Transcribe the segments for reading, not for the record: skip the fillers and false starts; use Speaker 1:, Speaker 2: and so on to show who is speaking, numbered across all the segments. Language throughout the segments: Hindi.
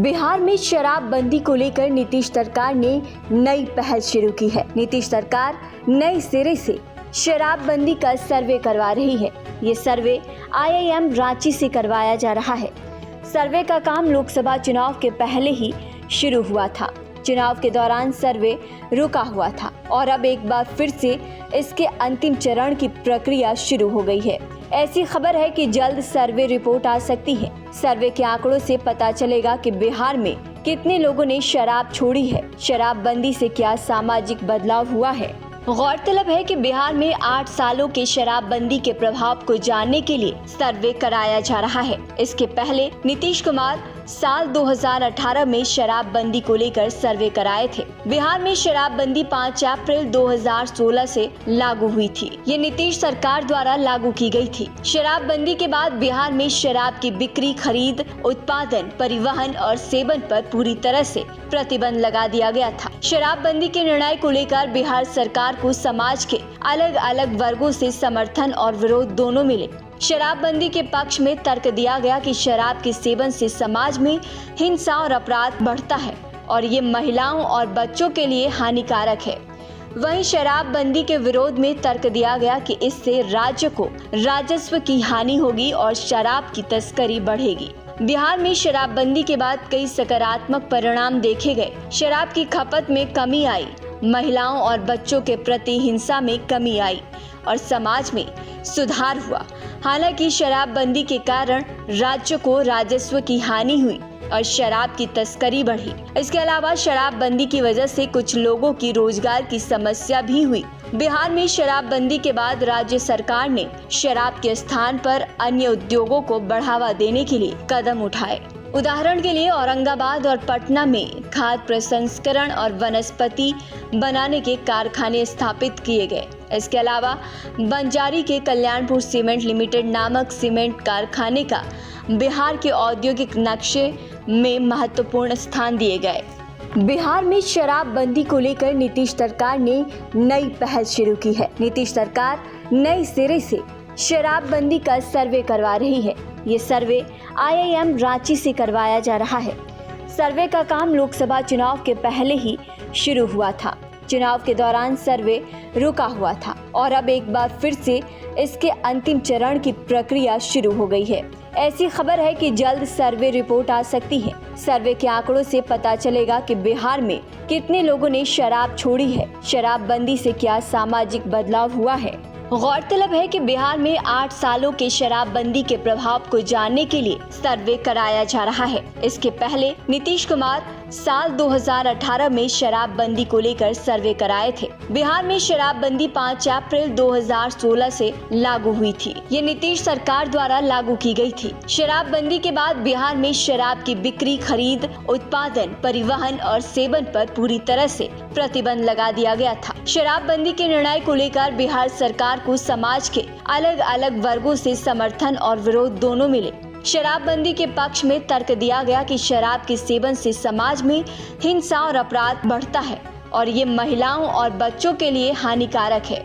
Speaker 1: बिहार में शराबबंदी को लेकर नीतीश सरकार ने नई पहल शुरू की है। नीतीश सरकार नए सिरे से शराबबंदी का सर्वे करवा रही है। ये सर्वे IIM रांची से करवाया जा रहा है। सर्वे का काम लोकसभा चुनाव के पहले ही शुरू हुआ था। चुनाव के दौरान सर्वे रुका हुआ था और अब एक बार फिर से इसके अंतिम चरण की प्रक्रिया शुरू हो गई है। ऐसी खबर है कि जल्द सर्वे रिपोर्ट आ सकती है। सर्वे के आंकड़ों से पता चलेगा कि बिहार में कितने लोगों ने शराब छोड़ी है, शराबबंदी से क्या सामाजिक बदलाव हुआ है। गौरतलब है कि बिहार में 8 सालों के शराबबंदी के प्रभाव को जानने के लिए सर्वे कराया जा रहा है। इसके पहले नीतीश कुमार साल 2018 में शराबबंदी को लेकर सर्वे कराए थे। बिहार में शराबबंदी 5 अप्रैल 2016 से लागू हुई थी। ये नीतीश सरकार द्वारा लागू की गई थी। शराबबंदी के बाद बिहार में शराब की बिक्री, खरीद, उत्पादन, परिवहन और सेवन पर पूरी तरह से प्रतिबंध लगा दिया गया था। शराबबंदी के निर्णय को लेकर बिहार सरकार को समाज के अलग अलग वर्गों से समर्थन और विरोध दोनों मिले। शराबबंदी के पक्ष में तर्क दिया गया कि शराब के सेवन से समाज में हिंसा और अपराध बढ़ता है और ये महिलाओं और बच्चों के लिए हानिकारक है। वहीं शराबबंदी के विरोध में तर्क दिया गया कि इससे राज्य को राजस्व की हानि होगी और शराब की तस्करी बढ़ेगी। बिहार में शराबबंदी के बाद कई सकारात्मक परिणाम देखे गए। शराब की खपत में कमी आई, महिलाओं और बच्चों के प्रति हिंसा में कमी आई और समाज में सुधार हुआ। हालांकि शराबबंदी के कारण राज्य को राजस्व की हानि हुई और शराब की तस्करी बढ़ी। इसके अलावा शराबबंदी की वजह से कुछ लोगों की रोजगार की समस्या भी हुई। बिहार में शराबबंदी के बाद राज्य सरकार ने शराब के स्थान पर अन्य उद्योगों को बढ़ावा देने के लिए कदम उठाए। उदाहरण के लिए औरंगाबाद और पटना में खाद्य प्रसंस्करण और वनस्पति बनाने के कारखाने स्थापित किए गए। इसके अलावा बंजारी के कल्याणपुर सीमेंट लिमिटेड नामक सीमेंट कारखाने का बिहार के औद्योगिक नक्शे में महत्वपूर्ण स्थान दिए गए। बिहार में शराबबंदी को लेकर नीतीश सरकार ने नई पहल शुरू की है। नीतीश सरकार नए सिरे से शराबबंदी का सर्वे करवा रही है। ये सर्वे IIM रांची से करवाया जा रहा है। सर्वे का काम लोकसभा चुनाव के पहले ही शुरू हुआ था। चुनाव के दौरान सर्वे रुका हुआ था और अब एक बार फिर से इसके अंतिम चरण की प्रक्रिया शुरू हो गई है। ऐसी खबर है कि जल्द सर्वे रिपोर्ट आ सकती है। सर्वे के आंकड़ों से पता चलेगा कि बिहार में कितने लोगों ने शराब छोड़ी है, शराबबंदी से क्या सामाजिक बदलाव हुआ है। गौरतलब है कि बिहार में 8 सालों के शराबबंदी के प्रभाव को जानने के लिए सर्वे कराया जा रहा है। इसके पहले नीतीश कुमार साल 2018 में शराबबंदी को लेकर सर्वे कराए थे। बिहार में शराबबंदी 5 अप्रैल 2016 से लागू हुई थी। ये नीतीश सरकार द्वारा लागू की गई थी। शराबबंदी के बाद बिहार में शराब की बिक्री, खरीद, उत्पादन, परिवहन और सेवन पर पूरी तरह से प्रतिबंध लगा दिया गया था। शराबबंदी के निर्णय को लेकर बिहार सरकार को समाज के अलग अलग वर्गों से समर्थन और विरोध दोनों मिले। शराबबंदी के पक्ष में तर्क दिया गया कि शराब के सेवन से समाज में हिंसा और अपराध बढ़ता है और ये महिलाओं और बच्चों के लिए हानिकारक है।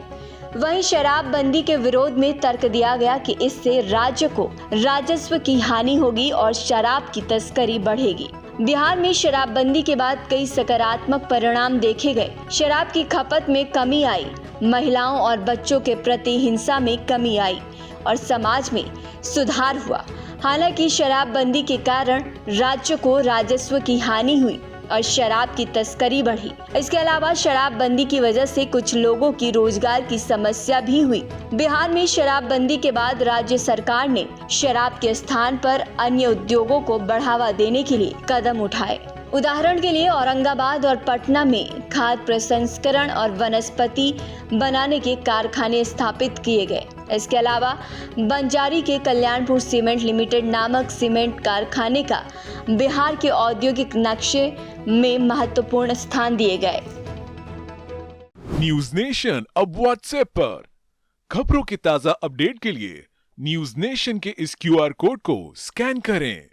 Speaker 1: वहीं शराबबंदी के विरोध में तर्क दिया गया कि इससे राज्य को राजस्व की हानि होगी और शराब की तस्करी बढ़ेगी। बिहार में शराबबंदी के बाद कई सकारात्मक परिणाम देखे गए। शराब की खपत में कमी आई, महिलाओं और बच्चों के प्रति हिंसा में कमी आई और समाज में सुधार हुआ। हालांकि शराबबंदी के कारण राज्य को राजस्व की हानि हुई और शराब की तस्करी बढ़ी। इसके अलावा शराबबंदी की वजह से कुछ लोगों की रोजगार की समस्या भी हुई। बिहार में शराबबंदी के बाद राज्य सरकार ने शराब के स्थान पर अन्य उद्योगों को बढ़ावा देने के लिए कदम उठाए। उदाहरण के लिए औरंगाबाद और पटना में खाद्य प्रसंस्करण और वनस्पति बनाने के कारखाने स्थापित किए गए। इसके अलावा बंजारी के कल्याणपुर सीमेंट लिमिटेड नामक सीमेंट कारखाने का बिहार के औद्योगिक नक्शे में महत्वपूर्ण स्थान दिए गए।
Speaker 2: न्यूज नेशन अब व्हाट्सएप पर खबरों के ताजा अपडेट के लिए न्यूज नेशन के इस QR कोड को स्कैन करें।